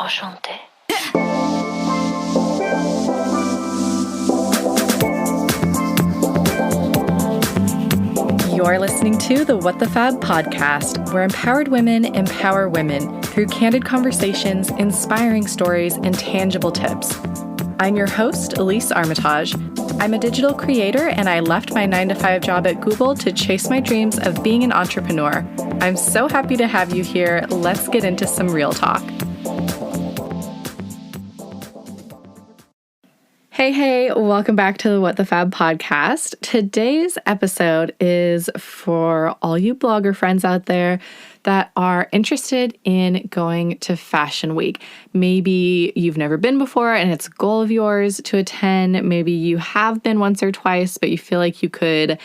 Enchantée. You're listening to the What the Fab podcast, where empowered women empower women through candid conversations, inspiring stories, and tangible tips. I'm your host, Elise Armitage. I'm a digital creator, and I left my 9-to-5 job at Google to chase my dreams of being an entrepreneur. I'm so happy to have you here. Let's get into some real talk. Hey, welcome back to the What the Fab podcast. Today's episode is for all you blogger friends out there that are interested in going to Fashion Week. Maybe you've never been before and it's a goal of yours to attend. Maybe you have been once or twice, but you feel like you could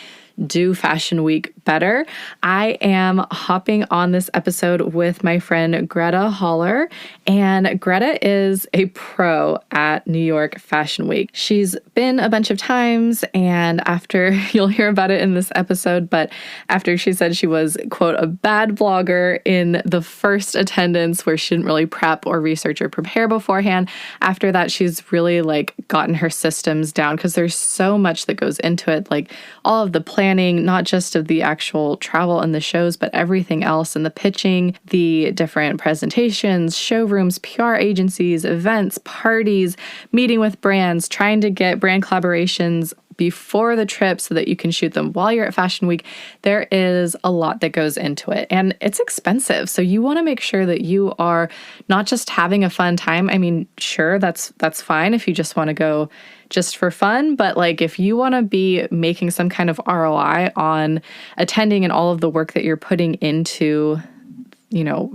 do Fashion Week better. I am hopping on this episode with my friend Greta Hollar, and Greta is a pro at New York Fashion Week. She's been a bunch of times, and after, you'll hear about it in this episode, but after she said she was, quote, a bad blogger in the first attendance where she didn't really prep or research or prepare beforehand, after that she's really gotten her systems down because there's so much that goes into it, all of the planning, not just of the actual travel and the shows, but everything else, and the pitching, the different presentations, showrooms, PR agencies, events, parties, meeting with brands, trying to get brand collaborations before the trip so that you can shoot them while you're at Fashion Week. There is a lot that goes into it, and it's expensive. So you want to make sure that you are not just having a fun time. I mean, sure, that's fine if you just want to go just for fun, but if you want to be making some kind of ROI on attending and all of the work that you're putting into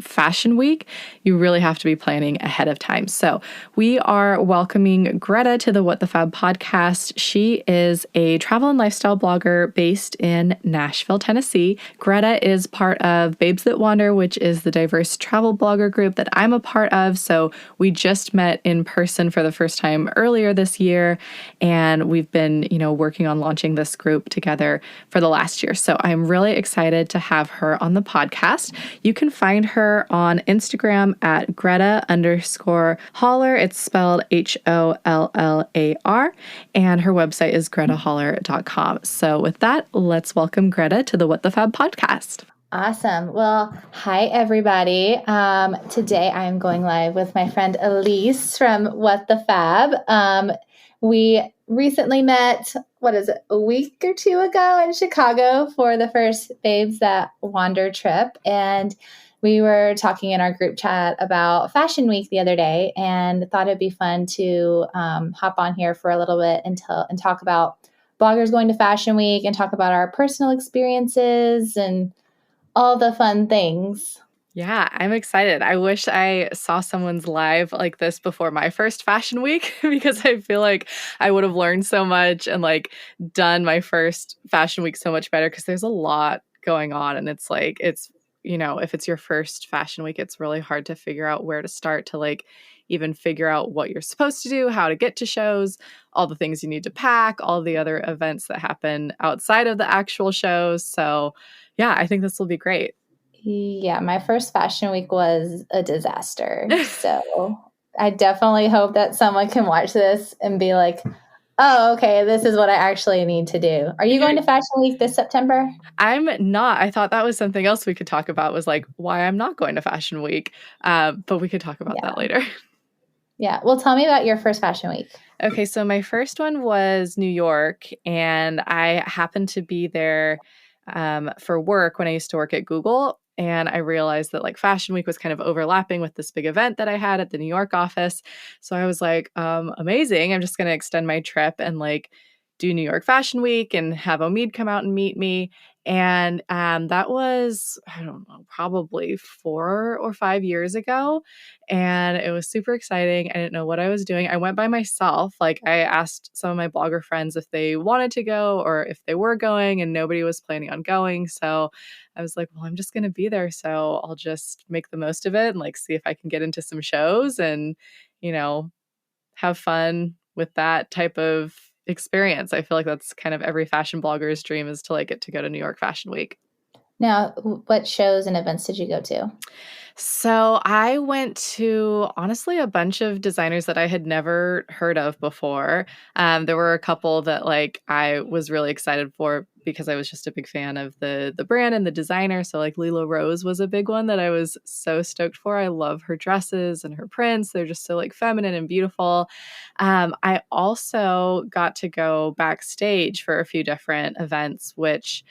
Fashion Week, you really have to be planning ahead of time. So we are welcoming Greta to the What the Fab podcast. She is a travel and lifestyle blogger based in Nashville, Tennessee. Greta is part of Babes That Wander, which is the diverse travel blogger group that I'm a part of. So we just met in person for the first time earlier this year, and we've been, working on launching this group together for the last year. So I'm really excited to have her on the podcast. You can find her on Instagram at Greta_Hollar. It's spelled HOLLAR, and her website is gretahollar.com. So with that, let's welcome Greta to the What the Fab podcast. Awesome. Well, hi, everybody. Today I'm going live with my friend Elise from What the Fab. We recently met, a week or two ago in Chicago for the first Babes That Wander trip. And we were talking in our group chat about Fashion Week the other day, and thought it'd be fun to hop on here for a little bit and talk about bloggers going to Fashion Week and talk about our personal experiences and all the fun things. Yeah, I'm excited. I wish I saw someone's live like this before my first Fashion Week because I feel like I would have learned so much and done my first Fashion Week so much better because there's a lot going on, and it's if it's your first Fashion Week, it's really hard to figure out where to start to even figure out what you're supposed to do, how to get to shows, all the things you need to pack, all the other events that happen outside of the actual shows. So yeah, I think this will be great. Yeah, my first Fashion Week was a disaster. So I definitely hope that someone can watch this and be like, oh, okay, this is what I actually need to do. Are you going to Fashion Week this September? I'm not. I thought that was something else we could talk about, was why I'm not going to Fashion Week. But we could talk about that later. Yeah. Well, tell me about your first Fashion Week. Okay, so my first one was New York, and I happened to be there for work when I used to work at Google. And I realized that Fashion Week was kind of overlapping with this big event that I had at the New York office. So I was amazing. I'm just going to extend my trip and do New York Fashion Week and have Omid come out and meet me. And that was, I don't know, probably 4 or 5 years ago. And it was super exciting. I didn't know what I was doing. I went by myself. I asked some of my blogger friends if they wanted to go or if they were going, and nobody was planning on going. So I was well, I'm just going to be there. So I'll just make the most of it and see if I can get into some shows and, have fun with that type of experience. I feel like that's kind of every fashion blogger's dream, is to get to go to New York Fashion Week. Now, what shows and events did you go to? So I went to honestly a bunch of designers that I had never heard of before. There were a couple that like I was really excited for because I was just a big fan of the brand and the designer. So like Lila Rose was a big one that I was so stoked for. I love her dresses and her prints. They're just so like feminine and beautiful. I also got to go backstage for a few different events, which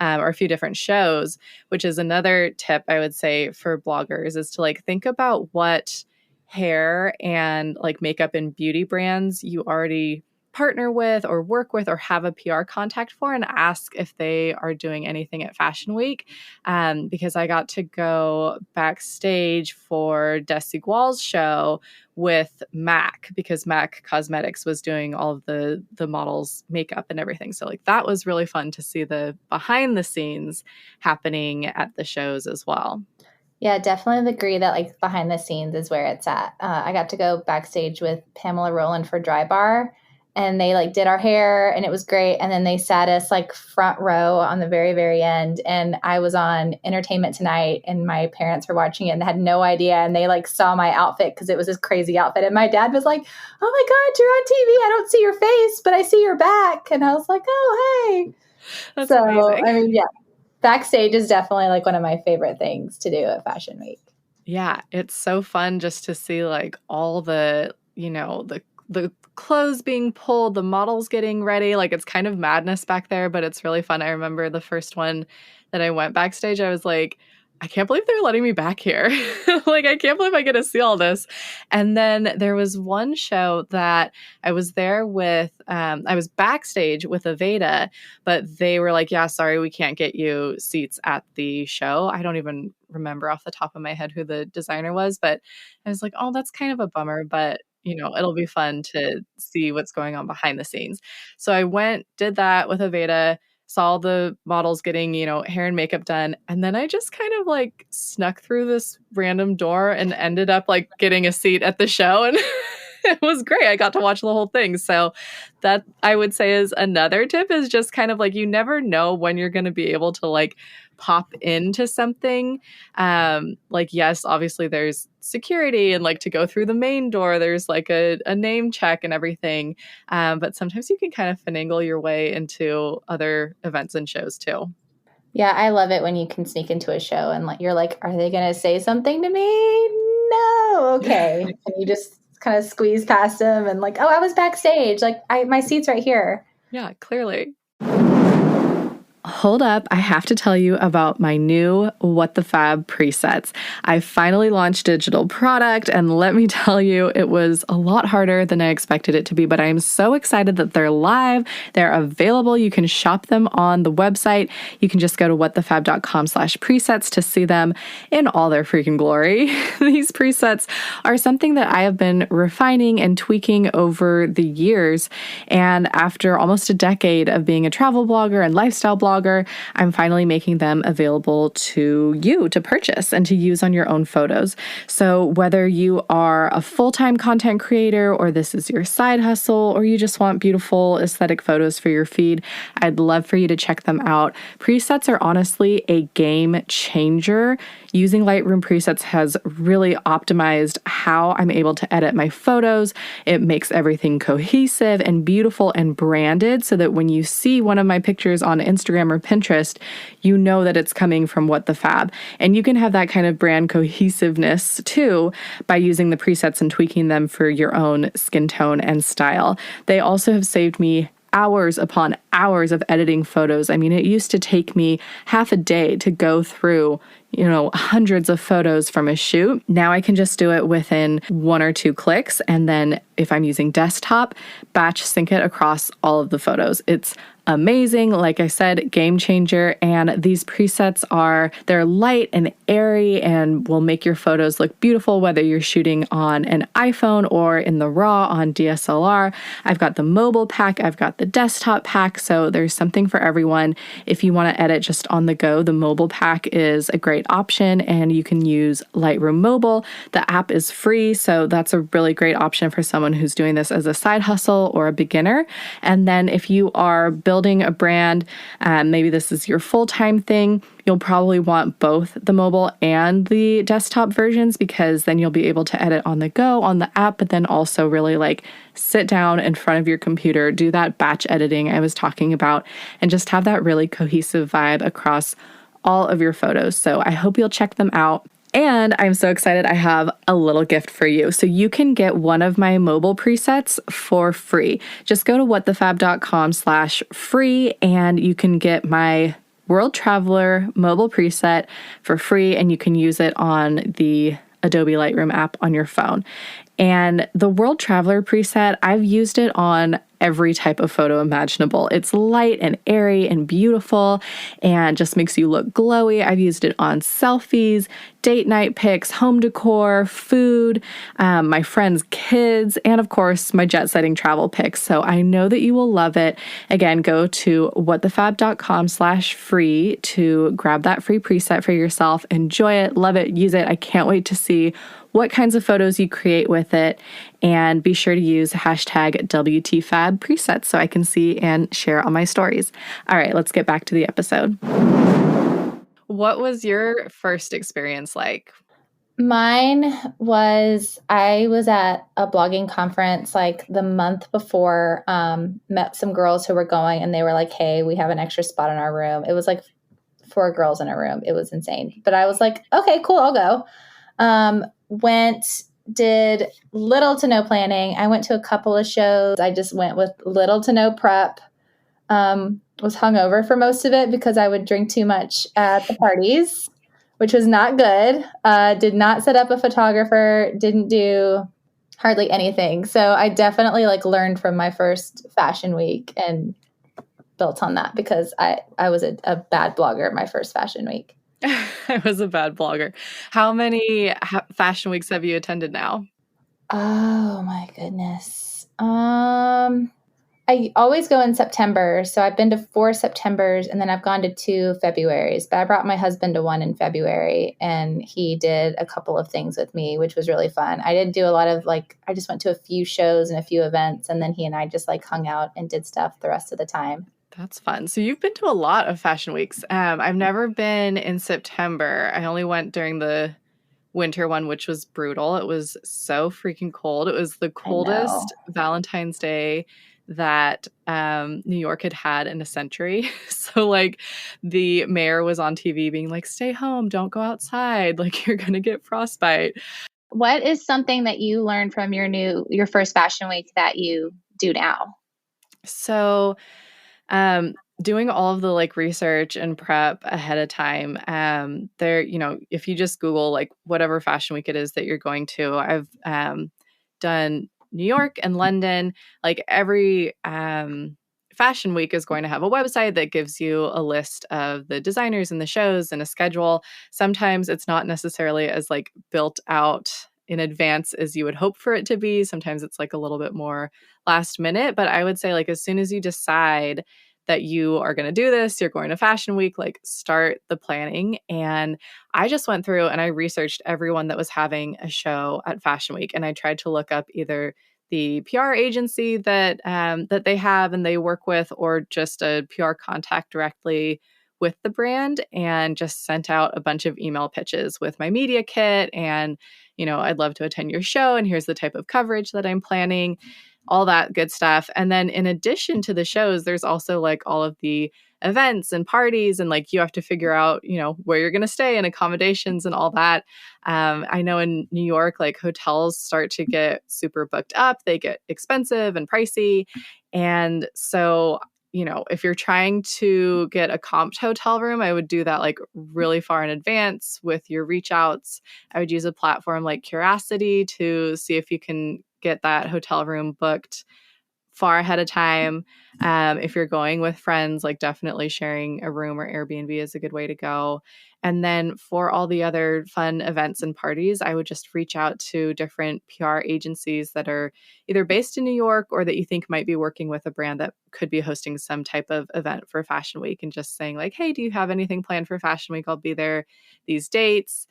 or a few different shows, which is another tip I would say for bloggers is to like think about what hair and like makeup and beauty brands you already partner with or work with or have a PR contact for and ask if they are doing anything at Fashion Week. Because I got to go backstage for Desigual's show with MAC because MAC Cosmetics was doing all of the models' makeup and everything. So like that was really fun to see the behind the scenes happening at the shows as well. Yeah, definitely agree that like behind the scenes is where it's at. I got to go backstage with Pamela Rowland for Dry Bar, and they like did our hair, and it was great. And then they sat us like front row on the very, very end, and I was on Entertainment Tonight, and my parents were watching it and had no idea, and they like saw my outfit because it was this crazy outfit, and my dad was like, "Oh my God, you're on TV! I don't see your face, but I see your back," and I was like, "Oh hey." That's So amazing. I mean, yeah, backstage is definitely like one of my favorite things to do at Fashion Week. Yeah, it's so fun just to see like all the, the clothes being pulled, the models getting ready. Like it's kind of madness back there, but it's really fun. I remember the first one that I went backstage, I was like, I can't believe they're letting me back here. Like, I can't believe I get to see all this. And then there was one show that I was there with, I was backstage with Aveda, but they were like, yeah, sorry, we can't get you seats at the show. I don't even remember off the top of my head who the designer was, but I was like, oh, that's kind of a bummer, but it'll be fun to see what's going on behind the scenes. So I went, did that with Aveda, saw the models getting, hair and makeup done. And then I just kind of like snuck through this random door and ended up like getting a seat at the show. And it was great. I got to watch the whole thing. So that I would say is another tip is just kind of like you never know when you're going to be able to like pop into something. Like, yes, obviously there's security and like to go through the main door, there's like a name check and everything. But sometimes you can kind of finagle your way into other events and shows too. Yeah, I love it when you can sneak into a show and like you're like, are they going to say something to me? No, okay, and you just kind of squeeze past them and like, oh, I was backstage, like my seat's right here. Yeah, clearly. Hold up, I have to tell you about my new What the Fab presets. I finally launched digital product, and let me tell you, it was a lot harder than I expected it to be, but I am so excited that they're live. They're available. You can shop them on the website. You can just go to whatthefab.com/presets to see them in all their freaking glory. These presets are something that I have been refining and tweaking over the years, and after almost a decade of being a travel blogger and lifestyle blogger, I'm finally making them available to you to purchase and to use on your own photos. So whether you are a full-time content creator or this is your side hustle or you just want beautiful aesthetic photos for your feed, I'd love for you to check them out. Presets are honestly a game changer. Using Lightroom presets has really optimized how I'm able to edit my photos. It makes everything cohesive and beautiful and branded so that when you see one of my pictures on Instagram or Pinterest, you know that it's coming from What the Fab. And you can have that kind of brand cohesiveness too by using the presets and tweaking them for your own skin tone and style. They also have saved me hours upon hours of editing photos. I mean, it used to take me half a day to go through, hundreds of photos from a shoot. Now I can just do it within 1 or 2 clicks. And then if I'm using desktop, batch sync it across all of the photos. It's amazing. Like I said, game changer. And these presets they're light and airy and will make your photos look beautiful, whether you're shooting on an iPhone or in the RAW on DSLR. I've got the mobile pack. I've got the desktop pack. So there's something for everyone. If you want to edit just on the go, the mobile pack is a great option and you can use Lightroom Mobile. The app is free. So that's a really great option for someone who's doing this as a side hustle or a beginner. And then if you are building a brand, maybe this is your full-time thing, You'll probably want both the mobile and the desktop versions because then you'll be able to edit on the go on the app, but then also really like sit down in front of your computer, do that batch editing I was talking about, and just have that really cohesive vibe across all of your photos. So I hope you'll check them out. And I'm so excited, I have a little gift for you. So you can get one of my mobile presets for free. Just go to whatthefab.com/free and you can get my World Traveler mobile preset for free, and you can use it on the Adobe Lightroom app on your phone. And the World Traveler preset, I've used it on every type of photo imaginable. It's light and airy and beautiful and just makes you look glowy. I've used it on selfies, date night pics, home decor, food, my friends' kids, and of course, my jet-setting travel pics. So I know that you will love it. Again, go to whatthefab.com/free to grab that free preset for yourself. Enjoy it, love it, use it. I can't wait to see what kinds of photos you create with it, and be sure to use hashtag WTFab presets so I can see and share on my stories. All right, let's get back to the episode. What was your first experience like? Mine was, I was at a blogging conference like the month before, met some girls who were going, and they were like, hey, we have an extra spot in our room. It was like 4 girls in a room. It was insane. But I was like, okay, cool, I'll go. Did little to no planning. I went to a couple of shows. I just went with little to no prep. Was hungover for most of it because I would drink too much at the parties, which was not good. Did not set up a photographer, didn't do hardly anything. So I definitely like learned from my first fashion week and built on that because I was a bad blogger my first fashion week. I was a bad blogger. How many fashion weeks have you attended now? Oh my goodness. I always go in September. So I've been to 4 Septembers and then I've gone to 2 Februaries. But I brought my husband to one in February and he did a couple of things with me, which was really fun. I did do a lot of like, I just went to a few shows and a few events, and then he and I just like hung out and did stuff the rest of the time. That's fun. So you've been to a lot of fashion weeks. I've never been in September. I only went during the winter one, which was brutal. It was so freaking cold. It was the coldest Valentine's Day that New York had in a century. So like the mayor was on TV being like, stay home, don't go outside. Like you're going to get frostbite. What is something that you learned from your first fashion week that you do now? So doing all of the like research and prep ahead of time, there, if you just Google like whatever fashion week it is that you're going to, I've done New York and London. Like every fashion week is going to have a website that gives you a list of the designers and the shows and a schedule. Sometimes it's not necessarily as like built out in advance as you would hope for it to be. Sometimes it's like a little bit more last minute, but I would say like as soon as you decide that you are going to do this, you're going to fashion week, like start the planning. And I just went through and I researched everyone that was having a show at Fashion Week. And I tried to look up either the PR agency that that they have and they work with, or just a PR contact directly with the brand, and just sent out a bunch of email pitches with my media kit and, I'd love to attend your show and here's the type of coverage that I'm planning, all that good stuff. And then in addition to the shows, there's also like all of the events and parties, and like you have to figure out, where you're going to stay and accommodations and all that. I know in New York, like hotels start to get super booked up. They get expensive and pricey. And so, if you're trying to get a comped hotel room, I would do that like really far in advance with your reach outs. I would use a platform like Curiosity to see if you can get that hotel room booked far ahead of time. If you're going with friends, like definitely sharing a room or Airbnb is a good way to go. And then for all the other fun events and parties, I would just reach out to different PR agencies that are either based in New York or that you think might be working with a brand that could be hosting some type of event for Fashion Week, and just saying like, hey, do you have anything planned for Fashion Week? I'll be there these dates.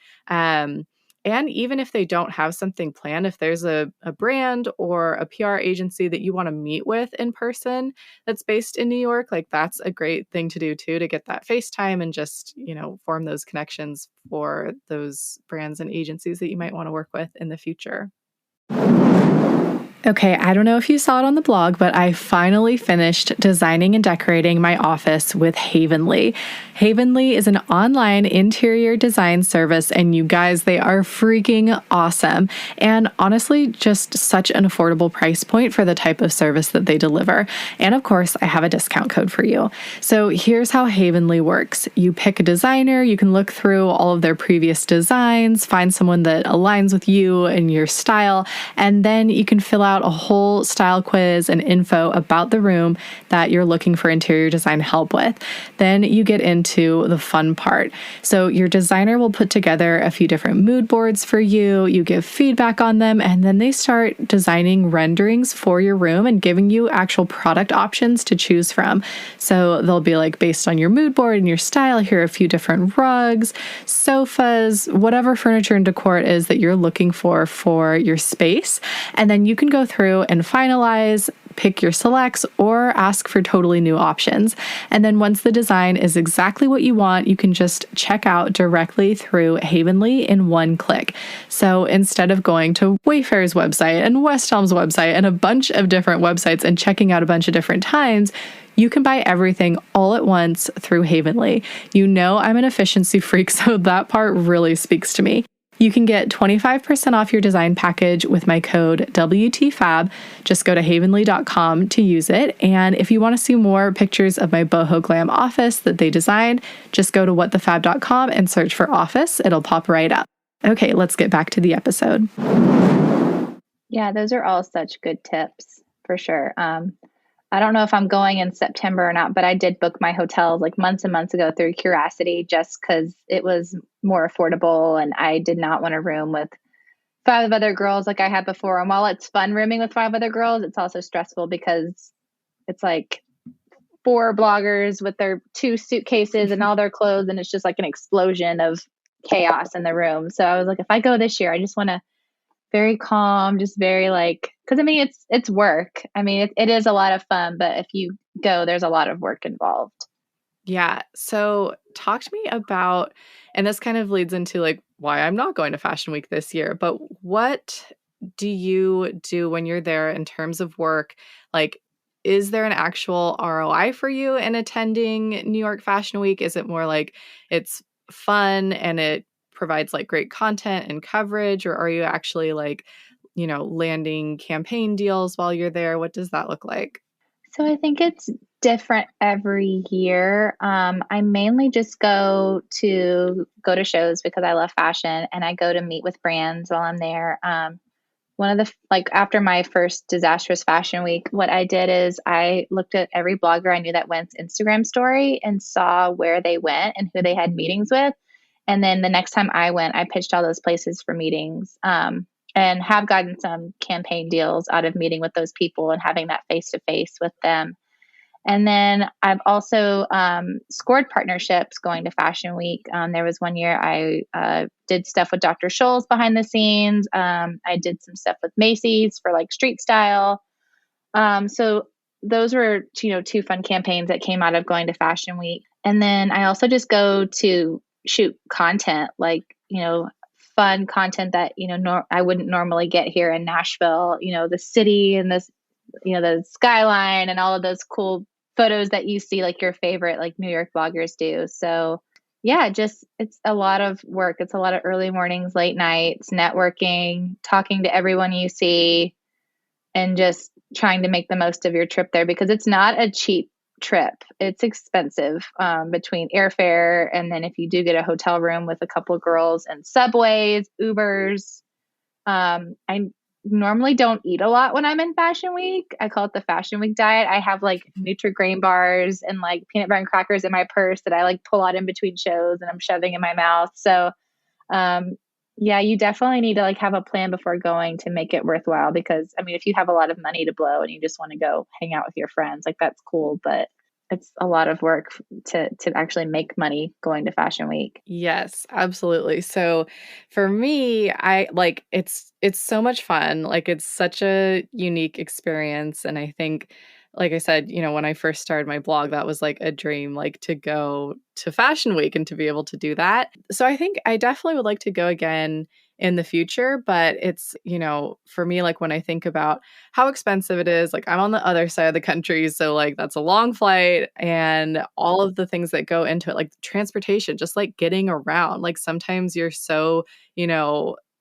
And even if they don't have something planned, if there's a brand or a PR agency that you want to meet with in person that's based in New York, like that's a great thing to do too, to get that FaceTime and just, form those connections for those brands and agencies that you might want to work with in the future. Okay, I don't know if you saw it on the blog, but I finally finished designing and decorating my office with Havenly. Havenly is an online interior design service, and you guys, they are freaking awesome. And honestly, just such an affordable price point for the type of service that they deliver. And of course, I have a discount code for you. So here's how Havenly works. You pick a designer, you can look through all of their previous designs, find someone that aligns with you and your style, and then you can fill out a whole style quiz and info about the room that you're looking for interior design help with. Then you get into the fun part. So your designer will put together a few different mood boards for you, you give feedback on them, and then they start designing renderings for your room and giving you actual product options to choose from. So they'll be like, based on your mood board and your style, here are a few different rugs, sofas, whatever furniture and decor it is that you're looking for your space. And then you can go through and finalize, pick your selects, or ask for totally new options. And then once the design is exactly what you want, you can just check out directly through Havenly in one click. So instead of going to Wayfair's website and West Elm's website and a bunch of different websites and checking out a bunch of different times, you can buy everything all at once through Havenly. I'm an efficiency freak, so that part really speaks to me. You can get 25% off your design package with my code WTFAB. Just go to havenly.com to use it. And if you want to see more pictures of my boho glam office that they designed, just go to whatthefab.com and search for office. It'll pop right up. Okay, let's get back to the episode. Yeah, those are all such good tips for sure. I don't know if I'm going in September or not, but I did book my hotels like months and months ago through Curiosity just because it was more affordable and I did not want a room with 5 other girls like I had before. And while it's fun rooming with 5 other girls, it's also stressful because it's like 4 bloggers with their 2 suitcases and all their clothes, and it's just like an explosion of chaos in the room. So I was like, if I go this year, I just want to very calm, just very like, because it's work. It is a lot of fun, but if you go, there's a lot of work involved. Yeah. So talk to me about, and this kind of leads into like why I'm not going to Fashion Week this year, but what do you do when you're there in terms of work? Like, is there an actual ROI for you in attending New York Fashion Week? Is it more like it's fun and it provides like great content and coverage, or are you actually like, landing campaign deals while you're there? What does that look like? So I think it's different every year. I mainly just go to shows because I love fashion, and I go to meet with brands while I'm there. One of the after my first disastrous fashion week, what I did is I looked at every blogger I knew that went Instagram story and saw where they went and who they had meetings with. And then the next time I went, I pitched all those places for meetings, and have gotten some campaign deals out of meeting with those people and having that face to face with them. And then I've also scored partnerships going to Fashion Week. There was one year I did stuff with Dr. Scholl's behind the scenes. I did some stuff with Macy's for like street style. So those were, 2 fun campaigns that came out of going to Fashion Week. And then I also just go to shoot content, like, fun content that, I wouldn't normally get here in Nashville, the city and this, the skyline and all of those cool photos that you see like your favorite like New York bloggers do. So yeah, it's a lot of work. It's a lot of early mornings, late nights, networking, talking to everyone you see, and just trying to make the most of your trip there because it's not a cheap trip. It's expensive between airfare, and then if you do get a hotel room with a couple of girls, and subways, Ubers. I normally don't eat a lot when I'm in Fashion Week. I call it the Fashion Week diet. I have like Nutri-Grain bars and like peanut butter and crackers in my purse that I like pull out in between shows and I'm shoving in my mouth. So yeah, you definitely need to like have a plan before going to make it worthwhile, because if you have a lot of money to blow and you just want to go hang out with your friends, like that's cool, but it's a lot of work to actually make money going to Fashion Week. Yes, absolutely. So for me, I like it's so much fun. Like it's such a unique experience. And I think, like I said, when I first started my blog, that was like a dream, like to go to Fashion Week and to be able to do that. So I think I definitely would like to go again in the future. But it's, for me, like when I think about how expensive it is, like I'm on the other side of the country. So like that's a long flight and all of the things that go into it, like transportation, just like getting around. Like sometimes you're so,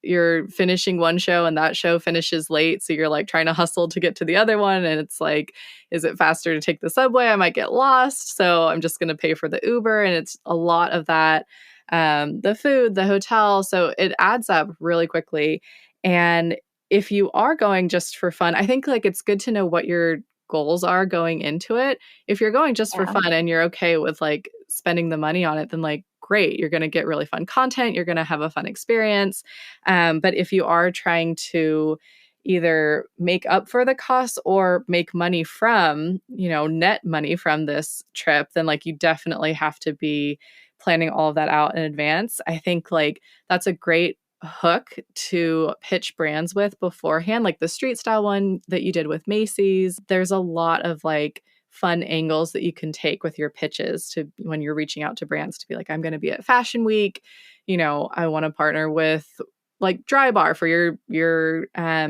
you're finishing one show and that show finishes late. So you're like trying to hustle to get to the other one. And it's like, is it faster to take the subway? I might get lost. So I'm just going to pay for the Uber. And it's a lot of that. The food, the hotel. So it adds up really quickly. And if you are going just for fun, I think like it's good to know what your goals are going into it. If you're going just for Yeah. fun and you're okay with like spending the money on it, then like great, you're going to get really fun content, you're going to have a fun experience. But if you are trying to either make up for the costs or make money from, net money from this trip, then like you definitely have to be planning all of that out in advance. I think like that's a great hook to pitch brands with beforehand, like the street style one that you did with Macy's. There's a lot of like fun angles that you can take with your pitches to when you're reaching out to brands to be like, I'm going to be at Fashion Week, I want to partner with like Dry Bar for your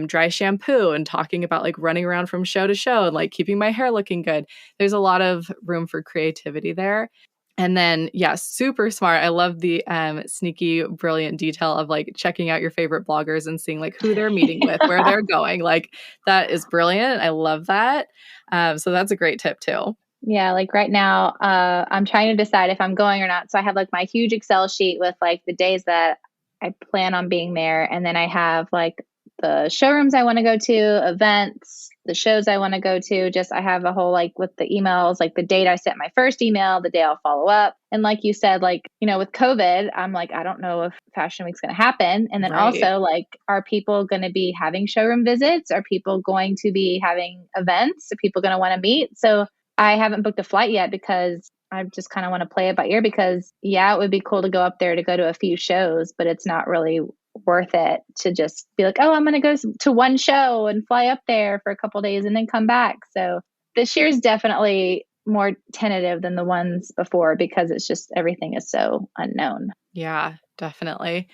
dry shampoo, and talking about like running around from show to show and like keeping my hair looking good. There's a lot of room for creativity there. And then, yeah, super smart. I love the sneaky, brilliant detail of like checking out your favorite bloggers and seeing like who they're meeting with, where they're going. Like that is brilliant. I love that. So that's a great tip too. Yeah, like right now, I'm trying to decide if I'm going or not. So I have like my huge Excel sheet with like the days that I plan on being there. And then I have like the showrooms I want to go to, events, the shows I want to go to. Just I have a whole like with the emails, like the date I sent my first email, the day I'll follow up. And like you said, like, with COVID, I'm like, I don't know if Fashion Week's going to happen. And then Right. also, like, are people going to be having showroom visits? Are people going to be having events? Are people going to want to meet? So I haven't booked a flight yet because I just kind of want to play it by ear because, yeah, it would be cool to go up there to go to a few shows, but it's not really worth it to just be like, oh, I'm going to go to one show and fly up there for a couple days and then come back. So this year is definitely more tentative than the ones before because it's just everything is so unknown. Yeah, definitely.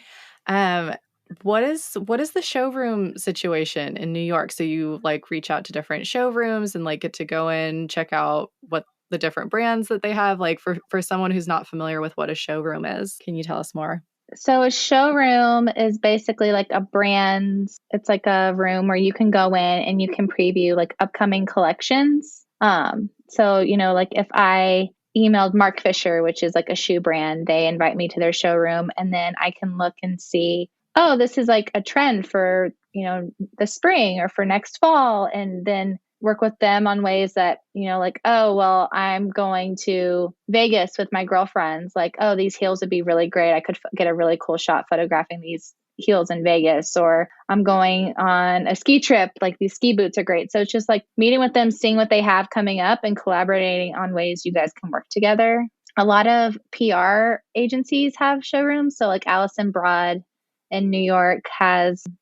Um, what is the showroom situation in New York? So you like reach out to different showrooms and like get to go in, check out what the different brands that they have. Like for someone who's not familiar with what a showroom is, can you tell us more? So a showroom is basically like a brand. It's like a room where you can go in and you can preview like upcoming collections. So, like if I emailed Mark Fisher, which is like a shoe brand, they invite me to their showroom and then I can look and see, oh, this is like a trend for, the spring or for next fall. And then work with them on ways that, like, oh, well, I'm going to Vegas with my girlfriends. Like, oh, these heels would be really great. I could get a really cool shot photographing these heels in Vegas. Or I'm going on a ski trip. Like, these ski boots are great. So it's just like meeting with them, seeing what they have coming up and collaborating on ways you guys can work together. A lot of PR agencies have showrooms. So like Allison Broad in New York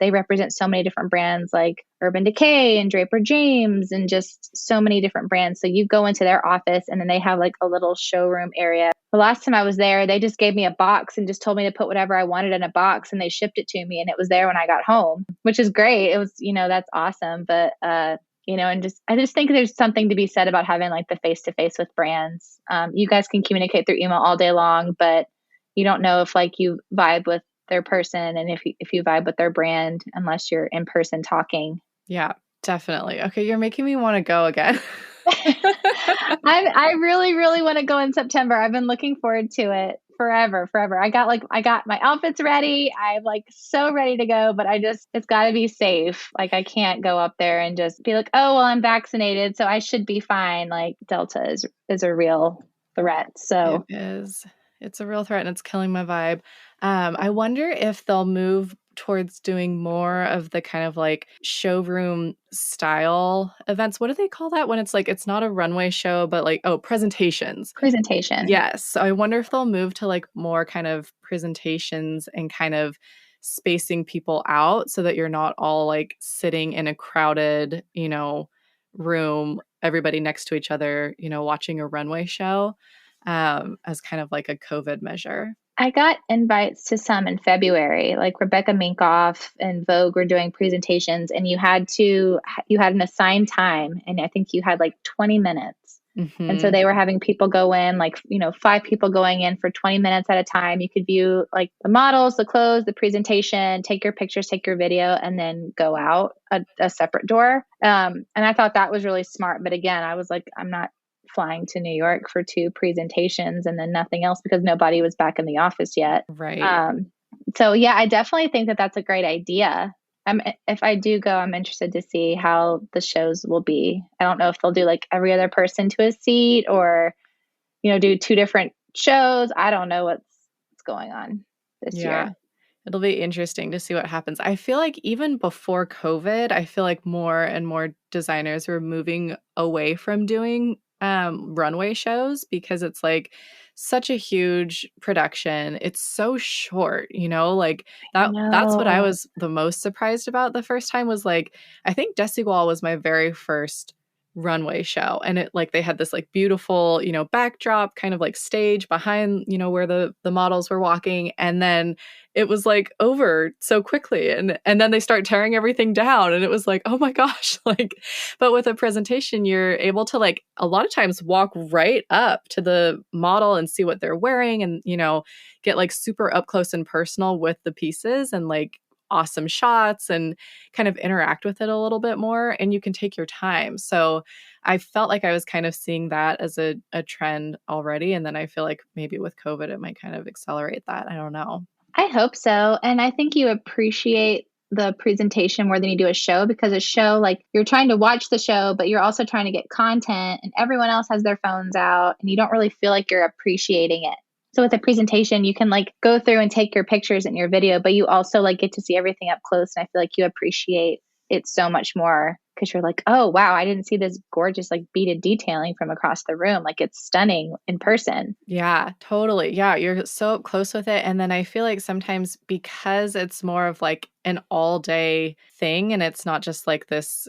they represent so many different brands like Urban Decay and Draper James and just so many different brands. So you go into their office and then they have like a little showroom area. The last time I was there, they just gave me a box and just told me to put whatever I wanted in a box and they shipped it to me and it was there when I got home, which is great. It was, that's awesome. But, and I just think there's something to be said about having like the face to face with brands. You guys can communicate through email all day long, but you don't know if like you vibe with their person and if you vibe with their brand unless you're in person talking. Yeah, definitely. Okay, you're making me want to go again. I really, really want to go in September. I've been looking forward to it forever. I got my outfits ready. I'm like so ready to go, but it's got to be safe. Like I can't go up there and just be like, oh, well, I'm vaccinated, so I should be fine. Like Delta is a real threat. So it is. It's a real threat and it's killing my vibe. I wonder if they'll move towards doing more of the kind of like showroom style events. What do they call that when it's like it's not a runway show, but like, oh, presentations? Presentation. Yes. So I wonder if they'll move to like more kind of presentations and kind of spacing people out so that you're not all like sitting in a crowded, room, everybody next to each other, watching a runway show, as kind of like a COVID measure. I got invites to some in February, like Rebecca Minkoff and Vogue were doing presentations, and you had an assigned time, and I think you had like 20 minutes. And so Hmm. they were having people go in, like, 5 people going in for 20 minutes at a time. You could view like the models, the clothes, the presentation, take your pictures, take your video, and then go out a separate door. And I thought that was really smart. But again, I was like, I'm not flying to New York for 2 presentations and then nothing else because nobody was back in the office yet. Right. So yeah, I definitely think that that's a great idea. If I do go, I'm interested to see how the shows will be. I don't know if they'll do like every other person to a seat or, do 2 different shows. I don't know what's going on this Yeah. year. It'll be interesting to see what happens. I feel like even before COVID, I feel like more and more designers were moving away from doing runway shows because it's like such a huge production. It's so short, like I that's what I know. was the most surprised about the first time was like I think Desigual was my very first runway show, and it like they had this like beautiful backdrop kind of like stage behind where the models were walking, and then it was like over so quickly, and then they start tearing everything down, and it was like, oh my gosh. Like, but with a presentation you're able to like a lot of times walk right up to the model and see what they're wearing, and get like super up close and personal with the pieces and like awesome shots and kind of interact with it a little bit more, and you can take your time. So I felt like I was kind of seeing that as a trend already, and then I feel like maybe with COVID it might kind of accelerate that. I don't know. I hope so. And I think you appreciate the presentation more than you do a show because a show, like you're trying to watch the show, but you're also trying to get content and everyone else has their phones out and you don't really feel like you're appreciating it. So with a presentation, you can like go through and take your pictures and your video, but you also like get to see everything up close. And I feel like you appreciate it so much more because you're like, oh, wow, I didn't see this gorgeous like beaded detailing from across the room. Like it's stunning in person. Yeah, totally. Yeah, you're so up close with it. And then I feel like sometimes because it's more of like an all day thing and it's not just like this,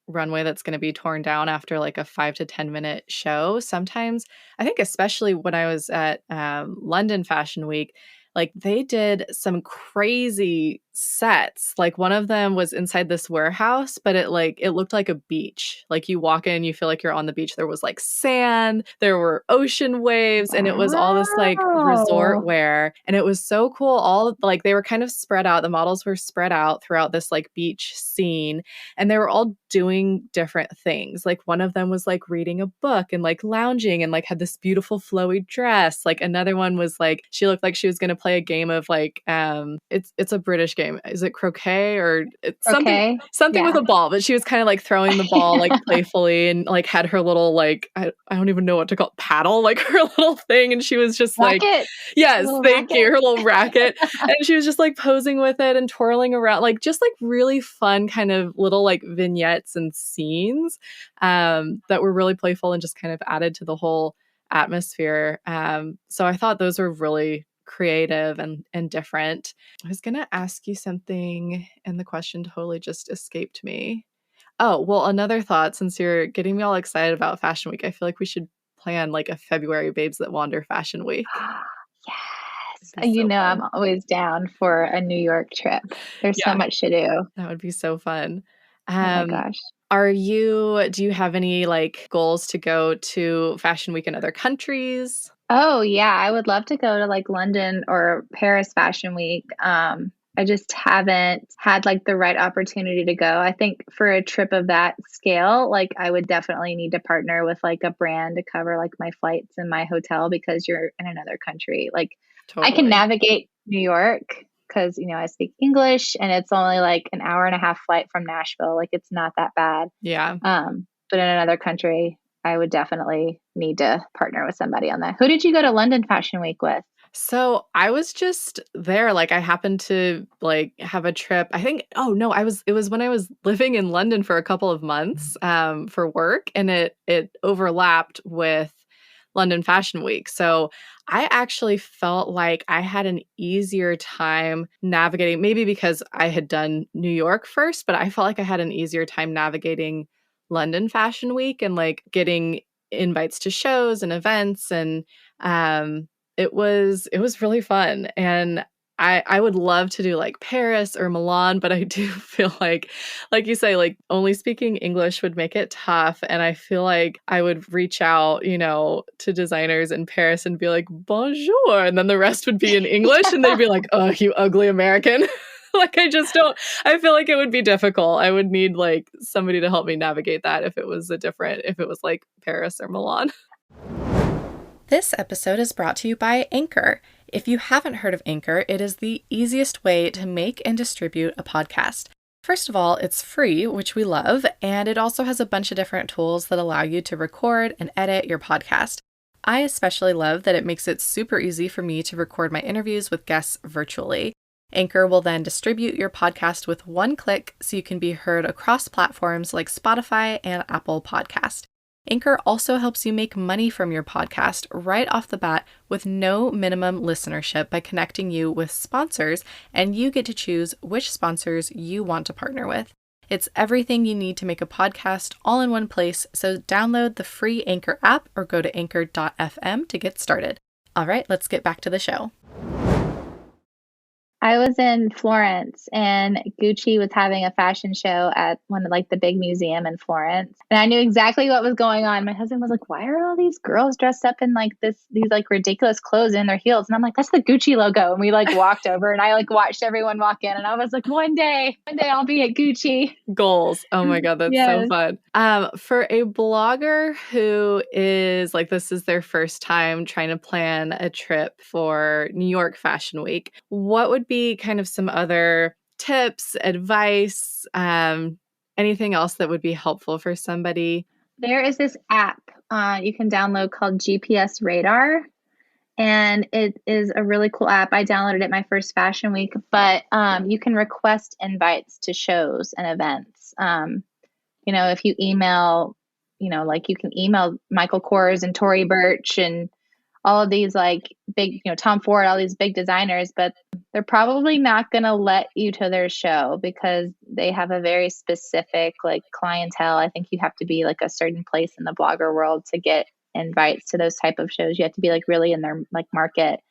runway that's going to be torn down after like a 5 to 10 minute show. Sometimes I think, especially when I was at London Fashion Week, like they did some crazy sets. Like one of them was inside this warehouse, but it looked like a beach. Like you walk in, you feel like you're on the beach. There was like sand, there were ocean waves, and it was all this like resort Wow. wear. And it was so cool. All like they were kind of spread out. The models were spread out throughout this like beach scene, and they were all doing different things. Like one of them was like reading a book and like lounging and like had this beautiful flowy dress. Like another one was like she looked like she was going to play a game of like it's a British game. Is it croquet or it's Okay. something with Yeah. a ball? But she was kind of like throwing the ball like playfully and like had her little like I don't even know what to call it, paddle, like her little thing, and she was just like, Racket. yes, Little thank you, racket. her little racket, and she was just like posing with it and twirling around, like just like really fun kind of little like vignettes and scenes that were really playful and just kind of added to the whole atmosphere. So I thought those were really creative and different. I was going to ask you something and the question totally just escaped me. Oh, well, another thought, since you're getting me all excited about Fashion Week, I feel like we should plan like a February Babes That Wander Fashion Week. It'd Yes. be so I'm fun. always down for a New York trip. There's so Yeah, much to do. that would be so fun. Oh my Um, gosh. do you have any like goals to go to Fashion Week in other countries? Oh yeah, I would love to go to like London or Paris Fashion Week. I just haven't had like the right opportunity to go. I think for a trip of that scale, like I would definitely need to partner with like a brand to cover like my flights and my hotel because you're in another country. Like I can Totally. navigate New York because, I speak English and it's only like an hour and a half flight from Nashville. Like it's not that bad. Yeah. But in another country, I would definitely need to partner with somebody on that. Who did you go to London Fashion Week with? So I was just there. Like I happened to like have a trip. I think, oh no, it was when I was living in London for a couple of months for work, and it overlapped with London Fashion Week. So I actually felt like I had an easier time navigating, maybe because I had done New York first, but I felt like I had an easier time navigating London Fashion Week and like getting invites to shows and events. And it was really fun. And I would love to do like Paris or Milan, but I do feel like you say, like only speaking English would make it tough. And I feel like I would reach out, to designers in Paris and be like, bonjour. And then the rest would be in English and they'd be like, oh, you ugly American. Like I just don't, I feel like it would be difficult. I would need like somebody to help me navigate that if it was like Paris or Milan. This episode is brought to you by Anchor. If you haven't heard of Anchor, it is the easiest way to make and distribute a podcast. First of all, it's free, which we love, and it also has a bunch of different tools that allow you to record and edit your podcast. I especially love that it makes it super easy for me to record my interviews with guests virtually. Anchor will then distribute your podcast with one click so you can be heard across platforms like Spotify and Apple Podcast. Anchor also helps you make money from your podcast right off the bat with no minimum listenership by connecting you with sponsors, and you get to choose which sponsors you want to partner with. It's everything you need to make a podcast all in one place, so download the free Anchor app or go to anchor.fm to get started. All right, let's get back to the show. I was in Florence and Gucci was having a fashion show at one of like the big museum in Florence. And I knew exactly what was going on. My husband was like, why are all these girls dressed up in like these like ridiculous clothes in their heels? And I'm like, that's the Gucci logo. And we like walked over and I like watched everyone walk in and I was like, one day I'll be at Gucci. Goals. Oh my God, that's so fun. For a blogger who is like, this is their first time trying to plan a trip for New York Fashion Week, what would be kind of some other tips, advice, anything else that would be helpful for somebody? There is this app you can download called GPS Radar. And it is a really cool app. I downloaded it my first fashion week, but you can request invites to shows and events. If you email, like you can email Michael Kors and Tory Burch and all of these like big, Tom Ford, all these big designers, but they're probably not going to let you to their show because they have a very specific like clientele. I think you have to be like a certain place in the blogger world to get invites to those type of shows. You have to be like really in their like market.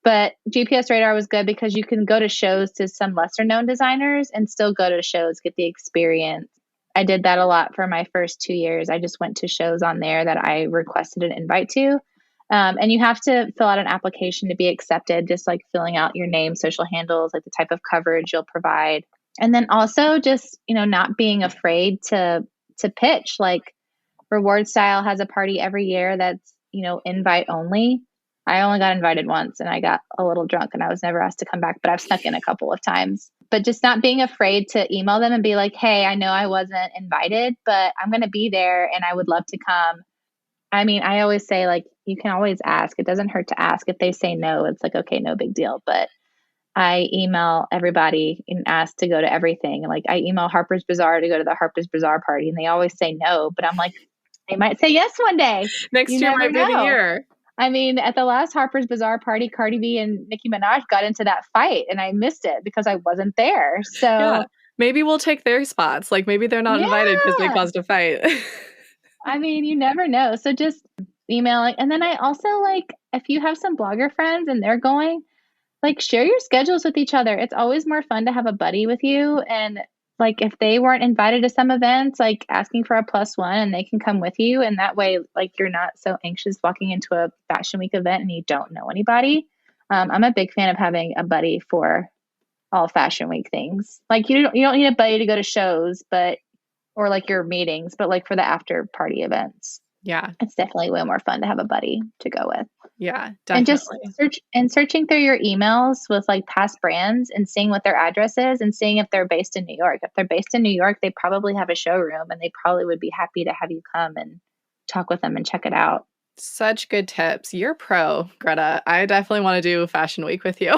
But GPS Radar was good because you can go to shows to some lesser known designers and still go to shows, get the experience. I did that a lot for my first 2 years. I just went to shows on there that I requested an invite to. And you have to fill out an application to be accepted, just like filling out your name, social handles, like the type of coverage you'll provide. And then also just, not being afraid to pitch. Like Reward Style has a party every year that's, invite only. I only got invited once and I got a little drunk and I was never asked to come back, but I've snuck in a couple of times. But just not being afraid to email them and be like, hey, I know I wasn't invited, but I'm going to be there and I would love to come. I mean, I always say like, you can always ask. It doesn't hurt to ask. If they say no, it's like, okay, no big deal. But I email everybody and ask to go to everything. Like I email Harper's Bazaar to go to the Harper's Bazaar party and they always say no, but I'm like, they might say yes one day. Next year might be the year. I mean, at the last Harper's Bazaar party, Cardi B and Nicki Minaj got into that fight and I missed it because I wasn't there. So yeah. Maybe we'll take their spots. Like maybe they're not invited because they caused a fight. I mean, you never know. So just emailing. And then I also like, if you have some blogger friends and they're going, like share your schedules with each other. It's always more fun to have a buddy with you. And like if they weren't invited to some events, like asking for a +1 and they can come with you. And that way, like you're not so anxious walking into a fashion week event and you don't know anybody. I'm a big fan of having a buddy for all fashion week things. Like you don't need a buddy to go to shows, or like your meetings, but like for the after party events. Yeah. It's definitely way more fun to have a buddy to go with. Yeah, definitely. And just searching through your emails with like past brands and seeing what their address is and seeing if they're based in New York. If they're based in New York, they probably have a showroom and they probably would be happy to have you come and talk with them and check it out. Such good tips. You're pro, Greta. I definitely want to do Fashion Week with you.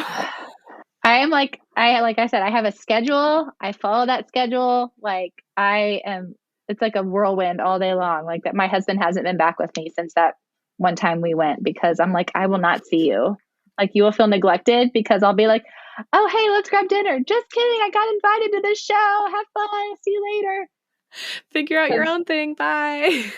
I am like I said, I have a schedule. I follow that schedule. Like I am it's like a whirlwind all day long. Like that my husband hasn't been back with me since that one time we went because I'm like, I will not see you. Like you will feel neglected because I'll be like, oh hey, let's grab dinner. Just kidding. I got invited to this show. Have fun. See you later. Figure out your own thing. Bye.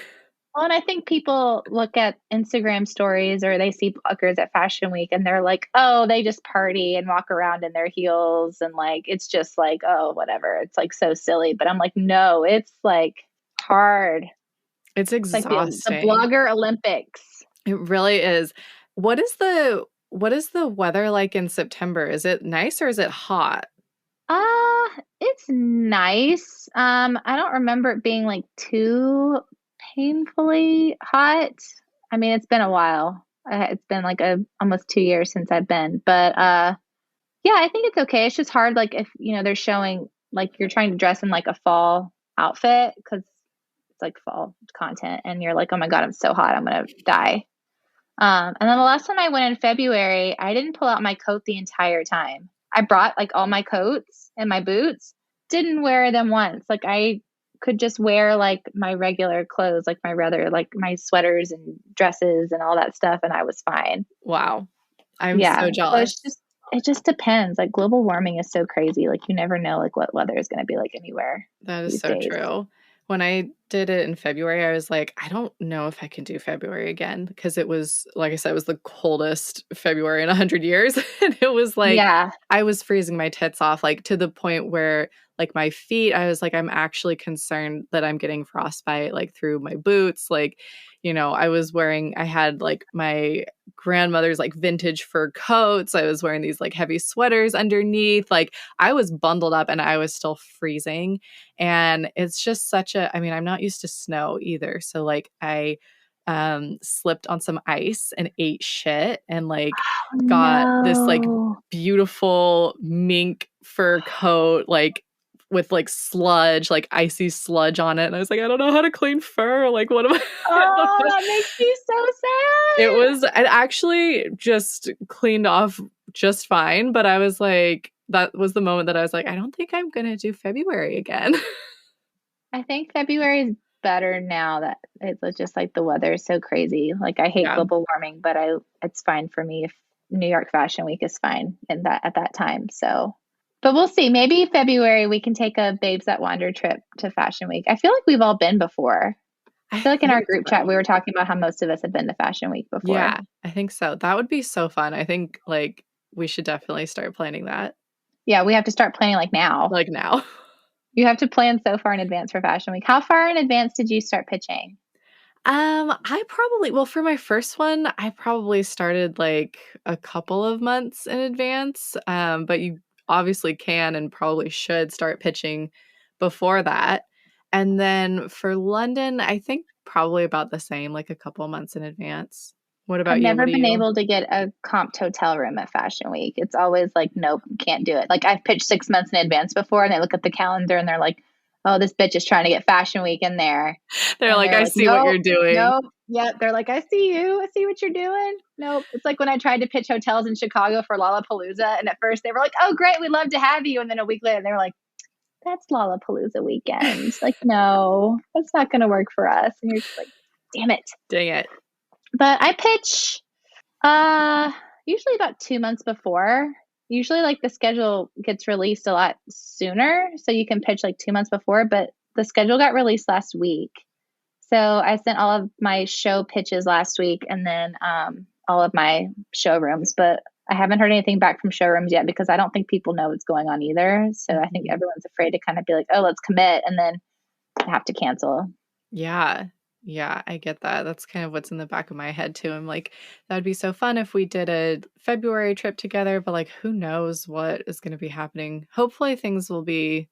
Well, and I think people look at Instagram stories or they see bloggers at Fashion Week and they're like, oh, they just party and walk around in their heels. And like, it's just like, oh, whatever. It's like so silly. But I'm like, no, it's like hard. It's It's like the exhausting. blogger Olympics. It really is. What is the weather like in September? Is it nice or is it hot? It's nice. I don't remember it being like too painfully hot. I mean, it's been a while. It's been like almost 2 years since I've been, but yeah, I think it's okay. It's just hard, like if they're showing like you're trying to dress in like a fall outfit because it's like fall content, and you're like, oh my god, I'm so hot, I'm gonna die. And then the last time I went in February, I didn't pull out my coat the entire time. I brought like all my coats and my boots, didn't wear them once. Like I could just wear like my regular clothes, like my sweaters and dresses and all that stuff, and I was fine. Wow. I'm Yeah. so So jealous. it just depends. Like global warming is so crazy. Like you never know like what weather is going to be like anywhere That is these so days. true. When I did it in February, I was like, I don't know if I can do February again because it was, like I said, it was the coldest February in 100 years. And it was like, Yeah. I was freezing my tits off, like to the point where, like, my feet, I was like, I'm actually concerned that I'm getting frostbite, like through my boots. Like, I had like my grandmother's like vintage fur coats. I was wearing these like heavy sweaters underneath. Like, I was bundled up and I was still freezing. And it's just I'm not used to snow either. So like I slipped on some ice and ate shit and like got this like No. beautiful mink fur coat like with like sludge, like icy sludge on it. And I was like, I don't know how to clean fur. Like, what am I? I don't Oh, know. that makes me so sad. It actually just cleaned off just fine. But I was like, that was the moment that I was like, I don't think I'm going to do February again. I think February is better now that it's just like the weather is so crazy. Like I hate Yeah. global warming, but it's fine for me if New York Fashion Week is fine in that at that time. So, but we'll see. Maybe February we can take a Babes That Wander trip to Fashion Week. I feel like we've all been before. I I feel like in our think group chat so. we were talking about how most of us have been to Fashion Week before. Yeah, I think so. That would be so fun. I think like we should definitely start planning that Yeah, we have to start planning like now. like now. You have to plan so far in advance for Fashion Week. How far in advance did you start pitching? For my first one, I probably started like a couple of months in advance. But you obviously can and probably should start pitching before that. And then for London, I think probably about the same, like a couple of months in advance. What I've about you? never What do been you? able to get a comped hotel room at Fashion Week. It's always like, nope, can't do it. Like I've pitched 6 months in advance before and they look at the calendar and they're like, oh, this bitch is trying to get Fashion Week in there. They're And like, they're I like, see what nope, you're doing. nope. Yeah, they're like, I see you. I see what you're doing. Nope. It's like when I tried to pitch hotels in Chicago for Lollapalooza. And at first they were like, oh, great, we'd love to have you. And then a week later they were like, that's Lollapalooza weekend. Like, no, that's not going to work for us. And you're just like, damn it. Dang it. But I pitch usually about 2 months before. Usually like the schedule gets released a lot sooner, so you can pitch like 2 months before, but the schedule got released last week. So I sent all of my show pitches last week and then all of my showrooms, but I haven't heard anything back from showrooms yet because I don't think people know what's going on either. So I think everyone's afraid to kind of be like, oh, let's commit and then have to cancel. Yeah. Yeah, I get that. That's kind of what's in the back of my head too. I'm like, that would be so fun if we did a February trip together, but like who knows what is going to be happening. Hopefully things will be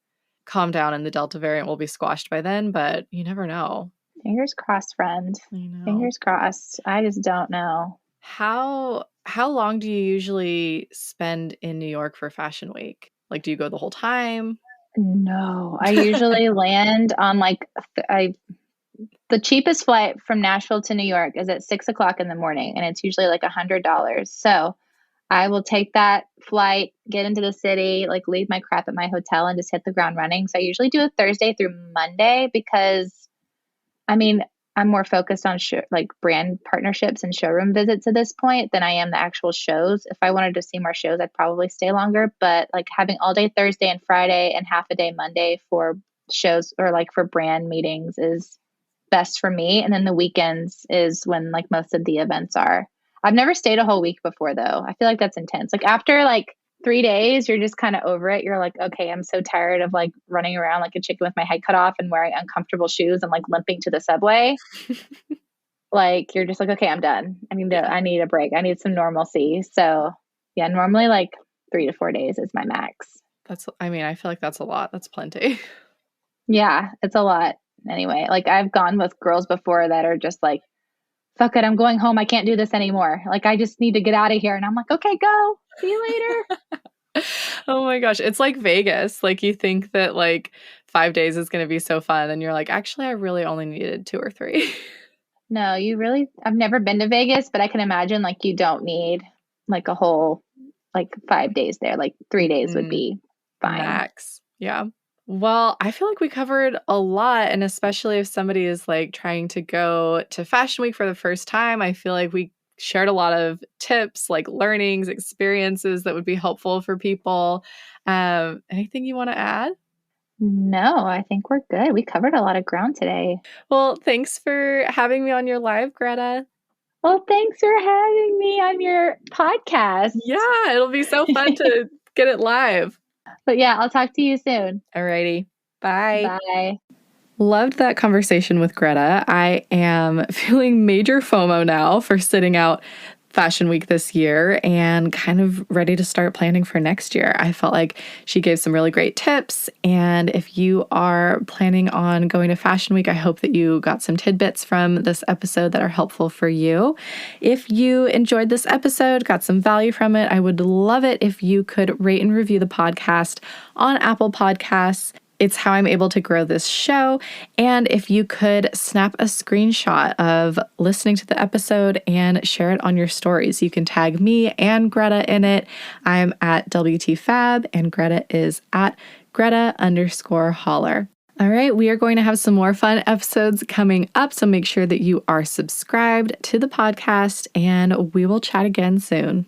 calmed down and the Delta variant will be squashed by then, but you never know. Fingers crossed, friend. I know. Fingers crossed. I just don't know. How long do you usually spend in New York for Fashion Week? Like do you go the whole time? No, I usually land on like I The cheapest flight from Nashville to New York is at 6 o'clock in the morning, and it's usually like $100. So I will take that flight, get into the city, like leave my crap at my hotel and just hit the ground running. So I usually do a Thursday through Monday because I mean, I'm more focused on like brand partnerships and showroom visits at this point than I am the actual shows. If I wanted to see more shows, I'd probably stay longer. But like having all day Thursday and Friday and half a day Monday for shows or like for brand meetings is best for me. And then the weekends is when like most of the events are. I've never stayed a whole week before though. I feel like that's intense. Like after like 3 days, you're just kind of over it. You're like, okay, I'm so tired of like running around like a chicken with my head cut off and wearing uncomfortable shoes and like limping to the subway. Like you're just like, okay, I'm done. I need a break. I need some normalcy. So yeah, normally like 3 to 4 days is my max. I feel like that's a lot. That's plenty. Yeah, it's a lot. Anyway, like I've gone with girls before that are just like, fuck it, I'm going home. I can't do this anymore. Like I just need to get out of here. And I'm like, okay, go. See you later. Oh my gosh. It's like Vegas. Like you think that like 5 days is going to be so fun. And you're like, actually, I really only needed 2 or 3. No, I've never been to Vegas, but I can imagine like you don't need like a whole like 5 days there. Like 3 days would be fine. Max. Yeah. Well, I feel like we covered a lot. And especially if somebody is like trying to go to Fashion Week for the first time, I feel like we shared a lot of tips, like learnings, experiences that would be helpful for people. Anything you want to add? No, I think we're good. We covered a lot of ground today. Well, thanks for having me on your live, Greta. Well, thanks for having me on your podcast. Yeah, it'll be so fun to get it live. But yeah, I'll talk to you soon. Alrighty. Bye. Bye. Loved that conversation with Greta. I am feeling major FOMO now for sitting out Fashion Week this year and kind of ready to start planning for next year. I felt like she gave some really great tips. And if you are planning on going to Fashion Week, I hope that you got some tidbits from this episode that are helpful for you. If you enjoyed this episode, got some value from it, I would love it if you could rate and review the podcast on Apple Podcasts. It's how I'm able to grow this show. And if you could snap a screenshot of listening to the episode and share it on your stories, you can tag me and Greta in it. I'm at WTFab and Greta is at Greta_Hollar. All right, we are going to have some more fun episodes coming up. So make sure that you are subscribed to the podcast and we will chat again soon.